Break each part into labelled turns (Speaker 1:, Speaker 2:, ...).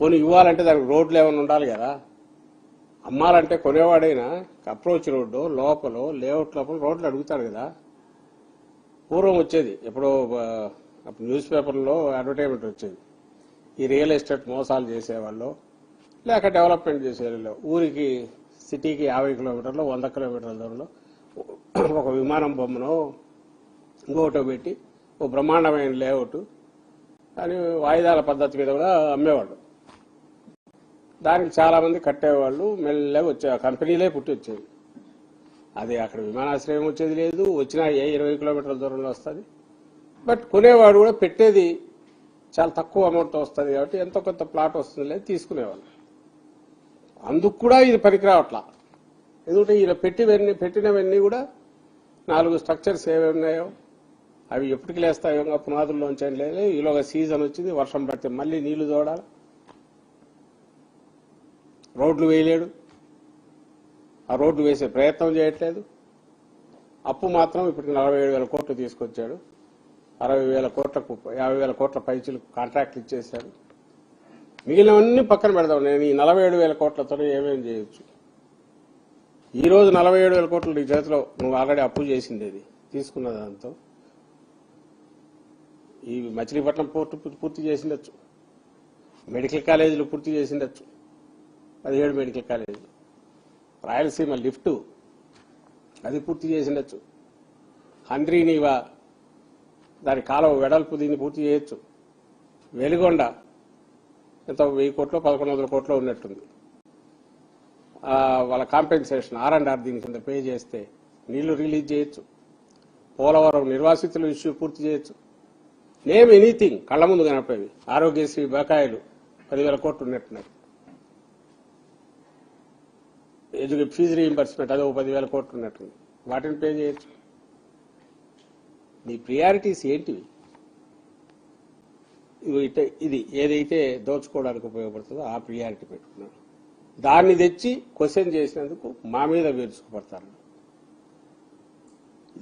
Speaker 1: పోనీ ఇవ్వాలంటే దానికి రోడ్లు ఏమైనా ఉండాలి కదా. అమ్మాలంటే కొనేవాడైనా అప్రోచ్ రోడ్డు లోపల లేఅవుట్ లోపల రోడ్లు అడుగుతాడు కదా. పూర్వం వచ్చేది ఎప్పుడో అప్పుడు న్యూస్ పేపర్లో అడ్వర్టైజ్మెంట్ వచ్చేది. ఈ రియల్ ఎస్టేట్ మోసాలు చేసేవాళ్ళు లేక డెవలప్మెంట్ చేసేవాళ్ళు ఊరికి సిటీకి 50 కిలోమీటర్లు 100 కిలోమీటర్ల దూరంలో ఒక విమానం బొమ్మను ఇంకోటో పెట్టి ఓ బ్రహ్మాండమైన లేఅవుట్ అని వాయిదాల పద్ధతి మీద కూడా అమ్మేవాళ్ళు. దానికి చాలా మంది కట్టేవాళ్ళు. మెల్లగా వచ్చే కంపెనీలే పుట్టి వచ్చేవి. అది అక్కడ విమానాశ్రయం వచ్చేది లేదు. వచ్చినా 20 కిలోమీటర్ల దూరంలో వస్తుంది. బట్ కొనేవాడు కూడా పెట్టేది చాలా తక్కువ అమౌంట్తో వస్తుంది కాబట్టి ఎంతో కొంత ప్లాట్ వస్తుంది లేదు తీసుకునేవాళ్ళు. అందుకు కూడా ఇది పనికిరావట్లా. ఎందుకంటే ఈయన పెట్టినవన్నీ కూడా 4 స్ట్రక్చర్స్ ఏవి ఉన్నాయో అవి ఎప్పటికి లేస్తాయో పునాదుల్లోంచి లేదు. ఈలోగా సీజన్ వచ్చింది, వర్షం పడితే మళ్ళీ నీళ్లు తోడాలి, రోడ్లు వేయలేడు, ఆ రోడ్లు వేసే ప్రయత్నం చేయట్లేదు. అప్పు మాత్రం ఇప్పటికి 47,000 కోట్లు తీసుకొచ్చాడు. 60,000 కోట్లకు 50,000 కోట్ల పైచీలకు కాంట్రాక్ట్లు ఇచ్చేశాడు. మిగిలినవన్నీ పక్కన పెడదాం. నేను ఈ 47,000 కోట్లతో ఏమేమి చేయొచ్చు. ఈ రోజు 47,000 కోట్లు నీ చేతిలో నువ్వు ఆల్రెడీ అప్పు చేసింది అది తీసుకున్న దాంతో ఈ మచిలీపట్నం పోర్టు పూర్తి చేసిండొచ్చు, మెడికల్ కాలేజీలు పూర్తి చేసిండొచ్చు, 17 మెడికల్ కాలేజీలు, రాయలసీమ లిఫ్ట్ అది పూర్తి చేసిండొచ్చు, హంద్రీనీవా దాని కాలువ వెడల్పు దీన్ని పూర్తి చేయొచ్చు, వెలిగొండ ఎంత 1000 కోట్లు 1,100 కోట్లు ఉన్నట్టుంది. వాళ్ళ కాంపెన్సేషన్ R&R దీని కింద పే చేస్తే నీళ్లు రిలీజ్ చేయొచ్చు, పోలవరం నిర్వాసితుల ఇష్యూ పూర్తి చేయొచ్చు. నేమ్ ఎనీథింగ్ కళ్ల ముందు కనపడేవి. ఆరోగ్యశ్రీ బకాయిలు 10,000 కోట్లు ఉన్నట్టున్నాయి. ఫీజు రీయింబర్స్మెంట్ అదో 10,000 కోట్లు ఉన్నట్టుంది. వాటిని పే చేయొచ్చు. నీ ప్రియారిటీస్ ఏంటివి? ఇది ఏదైతే దోచుకోవడానికి ఉపయోగపడుతుందో ఆ ప్రియారిటీ పెట్టుకున్నాడు. దాన్ని తెచ్చి క్వశ్చన్ చేసినందుకు మా మీద వేర్చుకుపడతారు.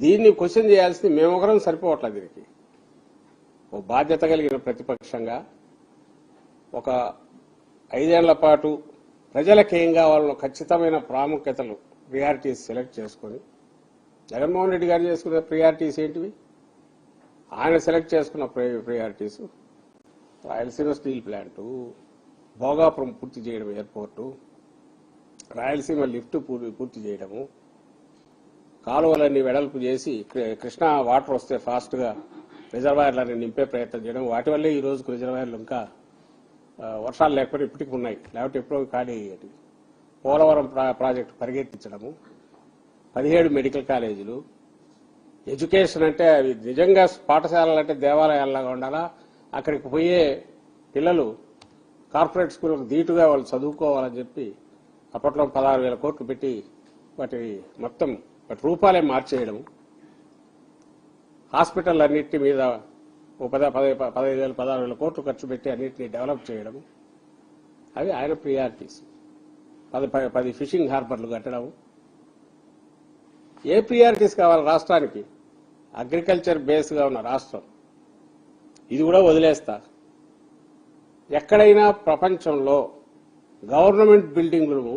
Speaker 1: దీన్ని క్వశ్చన్ చేయాల్సింది మేమొకరం సరిపోవట్లేదు. దీనికి ఓ బాధ్యత కలిగిన ప్రతిపక్షంగా ఒక 5 ఏళ్ల పాటు ప్రజలకేం కావాలో ఖచ్చితమైన ప్రాముఖ్యతలు ప్రియారిటీస్ సెలెక్ట్ చేసుకుని జగన్మోహన్ రెడ్డి గారు చేసుకున్న ప్రియారిటీస్ ఏంటివి? ఆయన సెలెక్ట్ చేసుకున్న priorities Rayalaseema steel plant, Bhogapuram పూర్తి చేయడం, ఎయిర్పోర్టు, రాయలసీమ లిఫ్ట్ పూర్తి చేయడము, కాలువలన్నీ వెడల్పు చేసి కృష్ణా వాటర్ వస్తే ఫాస్ట్గా రిజర్వాయర్లని నింపే ప్రయత్నం చేయడం. వాటి వల్లే ఈ రోజుకు రిజర్వాయర్లు ఇంకా వర్షాలు లేకపోతే ఇప్పటికి ఉన్నాయి, లేకపోతే ఎప్పుడో ఖాళీ అయ్యేది. పోలవరం ప్రాజెక్టు పరిగెత్తించడము, 17 మెడికల్ కాలేజీలు, ఎడ్యుకేషన్ అంటే అవి నిజంగా పాఠశాలలు అంటే దేవాలయాల్లాగా ఉండాలా. అక్కడికి పోయే పిల్లలు కార్పొరేట్ స్కూళ్ళకు ధీటుగా వాళ్ళు చదువుకోవాలని చెప్పి అప్పట్లో 16,000 కోట్లు పెట్టి వాటి మొత్తం వాటి రూపాలే మార్చేయడం, హాస్పిటల్ అన్నింటి మీద 15,000 16,000 కోట్లు ఖర్చు పెట్టి అన్నింటినీ డెవలప్ చేయడం, అవి ఆయన ప్రియారిటీస్. 10 ఫిషింగ్ హార్బర్లు కట్టడం. ఏ ప్రియారిటీస్ కావాలి రాష్ట్రానికి? అగ్రికల్చర్ బేస్గా ఉన్న రాష్ట్రం ఇది కూడా వదిలేస్తా. ఎక్కడైనా ప్రపంచంలో గవర్నమెంట్ బిల్డింగ్లు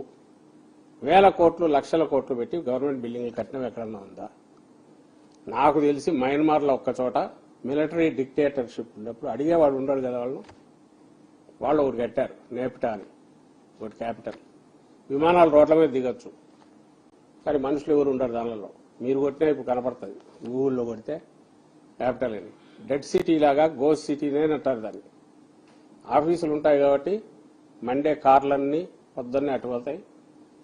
Speaker 1: 1,000 కోట్లు 1,00,000 కోట్లు పెట్టి గవర్నమెంట్ బిల్డింగ్లు కట్టినవి ఎక్కడన్నా ఉందా? నాకు తెలిసి మయన్మార్లో ఒక్కచోట మిలిటరీ డిక్టేటర్షిప్ ఉన్నప్పుడు అడిగేవాడు ఉండడు కదా. వాళ్ళు ఒకటి కట్టారు, నేప్టా అని, ఒకటి క్యాపిటల్. విమానాలు రోడ్ల మీద దిగొచ్చు, కానీ మనుషులు ఎవరు ఉండరు దానిలో. మీరు కొట్టినా ఇప్పుడు కనపడుతుంది, గూగుల్లో కొడితే క్యాపిటల్ అని. డెడ్ సిటీ లాగా గోస్ట్ సిటీనే అంటారు దాన్ని. ఆఫీసులు ఉంటాయి కాబట్టి మండే కార్లన్నీ పొద్దున్నే అటు పోతాయి,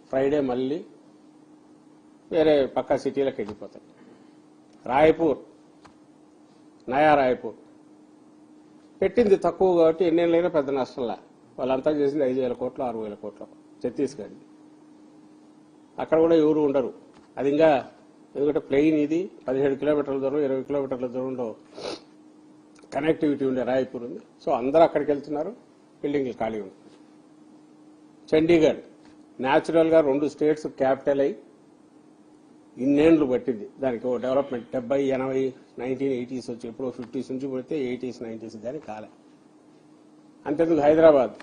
Speaker 1: ఫ్రైడే మళ్ళీ వేరే పక్క సిటీలకు వెళ్ళిపోతాయి. రాయపూర్, నయా రాయపూర్ పెట్టింది తక్కువ కాబట్టి ఎన్నేళ్ళైనా పెద్ద నష్టంలా. వాళ్ళంతా చేసింది 5,000 కోట్లు 6,000 కోట్లు. ఛత్తీస్గఢ్ అక్కడ కూడా ఎవరు ఉండరు. అది ఇంకా ఎందుకంటే ప్లెయిన్ ఇది 17 కిలోమీటర్ల దూరం 20 కిలోమీటర్ల దూరంలో కనెక్టివిటీ ఉండే రాయపూర్ ఉంది. సో అందరూ అక్కడికి వెళ్తున్నారు, బిల్డింగ్లు ఖాళీ ఉంటుంది. చండీగఢ్ న్యాచురల్గా 2 స్టేట్స్ క్యాపిటల్ అయి ఇన్నేళ్లు పట్టింది దానికి డెవలప్మెంట్. 70, 80, 1980s వచ్చి ఎప్పుడో 50s నుంచి పడితే 80s, 90s దాని కాలే. అంతేందుకు హైదరాబాద్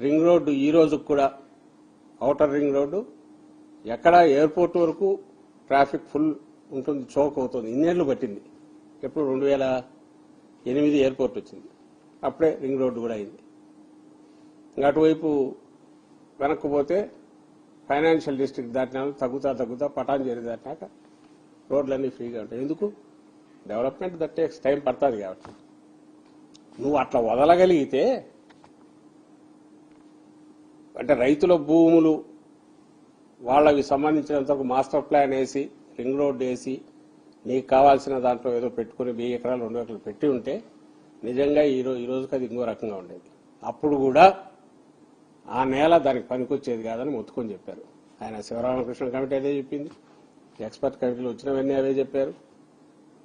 Speaker 1: రింగ్ రోడ్డు ఈ రోజు కూడా ఔటర్ రింగ్ రోడ్డు ఎక్కడ ఎయిర్పోర్ట్ వరకు ట్రాఫిక్ ఫుల్ ఉంటుంది, చోక్ అవుతుంది. ఇన్నేళ్లు పట్టింది. ఎప్పుడు 2008 ఎయిర్పోర్ట్ వచ్చింది, అప్పుడే రింగ్ రోడ్డు కూడా అయింది. ఇంకా అటువైపు వెనక్కు పోతే ఫైనాన్షియల్ డిస్ట్రిక్ట్ దాటినా తగ్గుతా పటాంజలి దాటినాక రోడ్లన్నీ ఫ్రీగా ఉంటాయి. ఎందుకు? డెవలప్మెంట్ దట్ టేక్స్ టైం పడుతుంది కాబట్టి. నువ్వు అట్లా వదలగలిగితే, అంటే రైతుల భూములు వాళ్ళకి సంబంధించినంతకు మాస్టర్ ప్లాన్ వేసి రింగ్ రోడ్ వేసి నీకు కావాల్సిన దాంట్లో ఏదో పెట్టుకుని 1000 ఎకరాలు 2 ఎకరాలు పెట్టి ఉంటే నిజంగా ఈ రోజుకి అది ఇంకో రకంగా ఉండేది. అప్పుడు కూడా ఆ నేల దానికి పనికొచ్చేది కాదని మొత్తుకొని చెప్పారు. ఆయన శివరామకృష్ణ కమిటీ అదే చెప్పింది, ఎక్స్పర్ట్ కమిటీలు వచ్చినవన్నీ అవే చెప్పారు.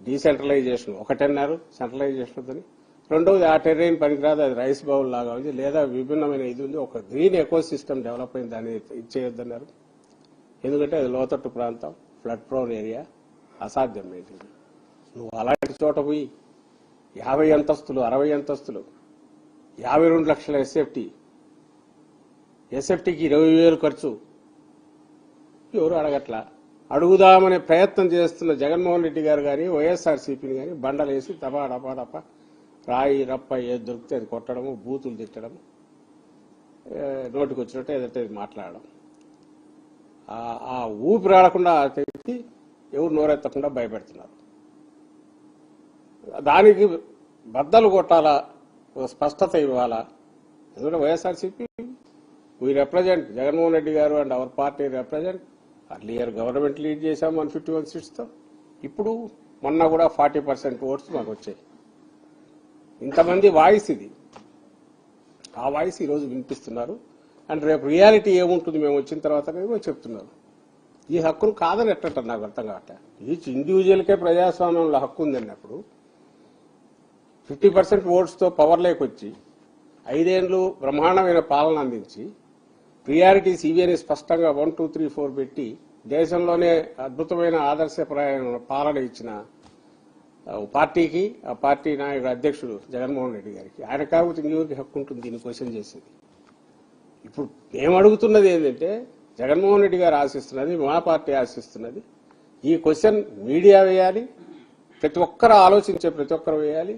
Speaker 1: డీసెంట్రలైజేషన్ ఒకటన్నారు, సెంట్రలైజేషన్ వద్దని. రెండవది ఆ టెర్రైన్ పనికిరాదు, అది రైస్ బౌల్ లాగా ఉంది, లేదా విభిన్నమైన ఇది ఉంది, ఒక గ్రీన్ ఎకో సిస్టమ్ డెవలప్ అయింది, దాన్ని ఇచ్చేయొద్దన్నారు. ఎందుకంటే అది లోతట్టు ప్రాంతం, ఫ్లడ్ ప్రోన్ ఏరియా, అసాధ్యం ఏంటి. నువ్వు అలాంటి చోట పోయి 50 అంతస్తులు 60 అంతస్తులు 52 లక్షల ఎస్ఎఫ్టీకి 20,000 ఖర్చు. ఎవరు అడగట్లా. అడుగుదామనే ప్రయత్నం చేస్తున్న జగన్మోహన్ రెడ్డి గారు కానీ వైఎస్ఆర్సీపీని కానీ బండలేసి డపా రాయి రప్ప ఏది దొరికితే అది కొట్టడము, బూతులు తిట్టడం, నోటికి వచ్చినట్టు ఏదంటే మాట్లాడడం. ఆ ఊపిరాడకుండా తెచ్చి ఎవరు నోరెత్తకుండా భయపెడుతున్నారు. దానికి బద్దలు కొట్టాలా, స్పష్టత ఇవ్వాలా. ఎందుకంటే వైఎస్ఆర్సీపీ వీ రిప్రజెంట్ జగన్మోహన్ రెడ్డి గారు and our party represent. Earlier government lead చేశాం 151 సీట్స్తో. ఇప్పుడు మొన్న కూడా 40% ఓట్స్ మాకు వచ్చాయి. ఇంతమంది వాయిస్ ఇది. ఆ వాయిస్ ఈరోజు వినిపిస్తున్నారు. అండ్ రేపు రియాలిటీ ఏముంటుంది మేము వచ్చిన తర్వాత చెప్తున్నారు. ఈ హక్కును కాదని ఎట్టంటారు నాకు అర్థం కావట్లే. ఈచ్ ఇండివిజువల్కే ప్రజాస్వామ్యంలో హక్కు ఉందన్నప్పుడు 50% ఓట్స్తో పవర్ లేకొచ్చి 5 ఏళ్లు బ్రహ్మాండమైన పాలన అందించి ప్రియారిటీస్ ఇవేని స్పష్టంగా 1, 2, 3, 4 పెట్టి దేశంలోనే అద్భుతమైన ఆదర్శప్రాయమైన పాలన ఇచ్చిన పార్టీకి, ఆ పార్టీ నాయకుడు అధ్యక్షుడు జగన్మోహన్ రెడ్డి గారికి, ఆయన కాకపోతే ఇంకెవరికి హక్కు ఉంటుంది దీన్ని క్వశ్చన్ చేసేది. ఇప్పుడు మేము అడుగుతున్నది ఏంటంటే, జగన్మోహన్ రెడ్డి గారు ఆశిస్తున్నది, మా పార్టీ ఆశిస్తున్నది, ఈ క్వశ్చన్ మీడియా వేయాలి, ప్రతి ఒక్కరు ఆలోచించే ప్రతి ఒక్కరు వేయాలి,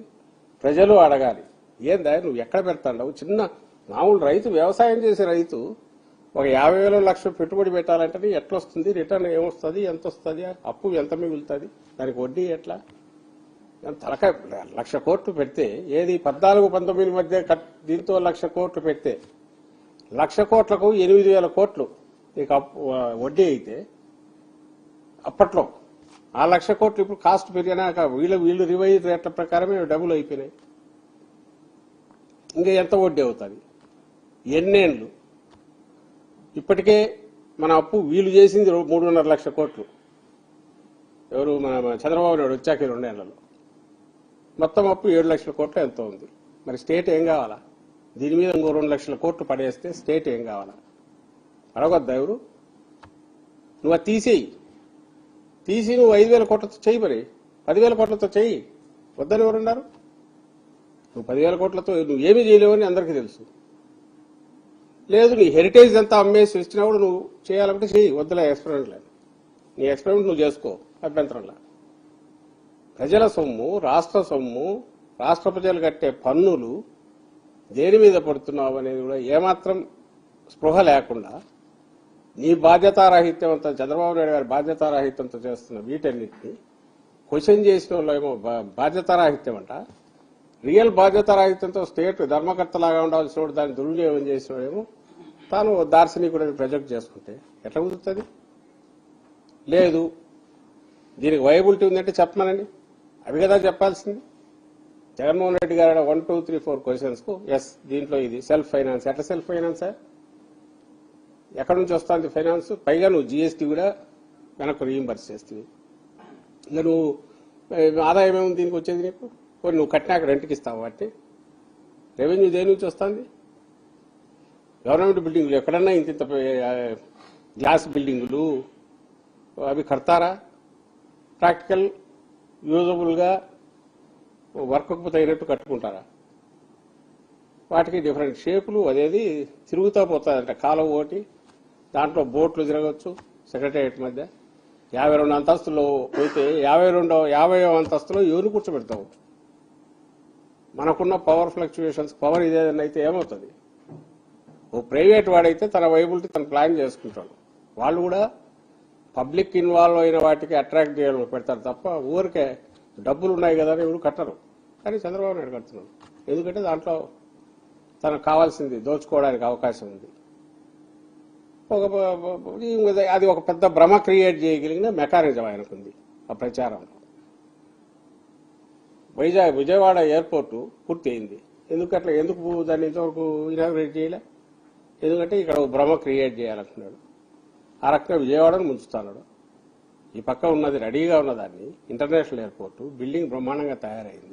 Speaker 1: ప్రజలు అడగాలి. ఏందా నువ్వు ఎక్కడ పెడతావు? చిన్న మామూలు రైతు, వ్యవసాయం చేసే రైతు ఒక 50,000 లక్షలు పెట్టుబడి పెట్టాలంటే ఎట్లా వస్తుంది, రిటర్న్ ఏమొస్తుంది, ఎంత వస్తుంది, అప్పు ఎంత మిగులుతుంది, దానికి వడ్డీ ఎట్లా? తలకాయ 1,00,000 కోట్లు పెడితే ఏది 14-19 మధ్య దీంతో 1,00,000 కోట్లు పెడితే 1,00,000 కోట్లకు 8,000 కోట్లు నీకు వడ్డీ అయితే అప్పట్లో ఆ 1,00,000 కోట్లు ఇప్పుడు కాస్ట్ పెరిగినాక వీళ్ళు రివైజ్ రేట్ల ప్రకారమే డబుల్ అయిపోయినాయి. ఇంకా ఎంత వడ్డీ అవుతుంది? ఎన్నేళ్లు? ఇప్పటికే మన అప్పు వీళ్ళు చేసింది 3.5 లక్షల కోట్లు. ఎవరు? మన చంద్రబాబు నాయుడు వచ్చాక 2 ఏళ్లలో మొత్తం అప్పు 7 లక్షల కోట్లు ఎంతో ఉంది. మరి స్టేట్ ఏం కావాలా? దీని మీద ఇంకో 2 లక్షల కోట్లు పడేస్తే స్టేట్ ఏం కావాలా? అడగొద్దా ఎవరు? నువ్వు అది తీసి నువ్వు 5,000 కోట్లతో చెయ్యి, మరి 10,000 కోట్లతో చెయ్యి. వద్దని ఎవరున్నారు? నువ్వు 10,000 కోట్లతో నువ్వు ఏమీ చేయలేవని అందరికీ తెలుసు. లేదు, నీ హెరిటేజ్ అంతా అమ్మేసి ఇచ్చినప్పుడు నువ్వు చేయాలంటే చెయ్యి, వద్దులే ఎక్స్పెరిమెంట్ లేదు. నీ ఎక్స్పెరిమెంట్ నువ్వు చేసుకో, అభ్యంతరంలా. ప్రజల సొమ్ము, రాష్ట్ర సొమ్ము, రాష్ట్ర ప్రజలు కట్టే పన్నులు దేని మీద పడుతున్నావు అనేది కూడా ఏమాత్రం స్పృహ లేకుండా నీ బాధ్యతారాహిత్యంతో, చంద్రబాబు నాయుడు గారి బాధ్యతారాహిత్యంతో చేస్తున్న వీటన్నిటిని క్వశ్చన్ చేసిన వాళ్ళు ఏమో బాధ్యతారాహిత్యం అంట. రియల్ బాధ్యతారాహిత్యంతో స్టేట్ ధర్మకర్తలాగా ఉండాల్సిన వాడు దాన్ని దుర్వినియోగం చేసినవాడేమో తాను దార్శనికుడిని ప్రొజెక్ట్ చేసుకుంటే ఎట్లా కుదురుతుంది? లేదు, దీనికి వైబిలిటీ ఉందంటే చెప్పమనండి, అవి కదా చెప్పాల్సింది. జగన్మోహన్ రెడ్డి గారు 1, 2, 3, 4 క్వశ్చన్స్ కు ఎస్, దీంట్లో ఇది సెల్ఫ్ ఫైనాన్స్. ఎట్లా సెల్ఫ్ ఫైనాన్సా? ఎక్కడి నుంచి వస్తుంది ఫైనాన్స్? పైగా నువ్వు జీఎస్టీ కూడా వెనక్కు రీయింబర్స్ చేస్తుంది. ఇంకా నువ్వు ఆదాయం ఏముంది దీనికి వచ్చేది? నీకు నువ్వు కట్టినాక రెంట్కి ఇస్తావు. వాటి రెవెన్యూ దేని నుంచి వస్తుంది? గవర్నమెంట్ బిల్డింగులు ఎక్కడన్నా ఇంత గ్లాస్ బిల్డింగులు అవి కడతారా? ప్రాక్టికల్ యూజబుల్గా వర్క్కు తగినట్టు కట్టుకుంటారా? వాటికి డిఫరెంట్ షేపులు అదేది తిరుగుతూ పోతుందంట. కాలువ ఒకటి, దాంట్లో బోట్లు తిరగచ్చు సెక్రటేరియట్ మధ్య. 52 అంతస్తులో పోతే 50వ అంతస్తులో ఎవరు కూర్చోబెడతావు? మనకున్న పవర్ ఫ్లక్చుయేషన్స్, పవర్ ఇదేదన్నా అయితే ఏమవుతుంది? ఓ ప్రైవేట్ వాడైతే తన వైబిలిటీ తను ప్లాన్ చేసుకుంటాడు. వాళ్ళు కూడా పబ్లిక్ ఇన్వాల్వ్ అయిన వాటికి అట్రాక్ట్ చేయాలని పెడతారు తప్ప ఊరికే డబ్బులు ఉన్నాయి కదా అని ఎవరు కట్టరు. కానీ చంద్రబాబు నాయుడు కడుతున్నాడు. ఎందుకంటే దాంట్లో తనకు కావాల్సింది దోచుకోవడానికి అవకాశం ఉంది. అది ఒక పెద్ద భ్రమ క్రియేట్ చేయగలిగిన మెకానిజం ఆయనకుంది ఆ ప్రచారంలో. విజయవాడ ఎయిర్పోర్టు పూర్తి అయింది. ఎందుకు దాన్ని ఇంతవరకు ఇనాగ్రేట్ చేయలే? ఎందుకంటే ఇక్కడ భ్రమ క్రియేట్ చేయాలనుకున్నాడు. ఆ రకంగా విజయవాడను ముంచుతున్నాడు. ఈ పక్క ఉన్నది రెడీగా ఉన్నదాన్ని ఇంటర్నేషనల్ ఎయిర్పోర్టు బిల్డింగ్ బ్రహ్మాండంగా తయారైంది.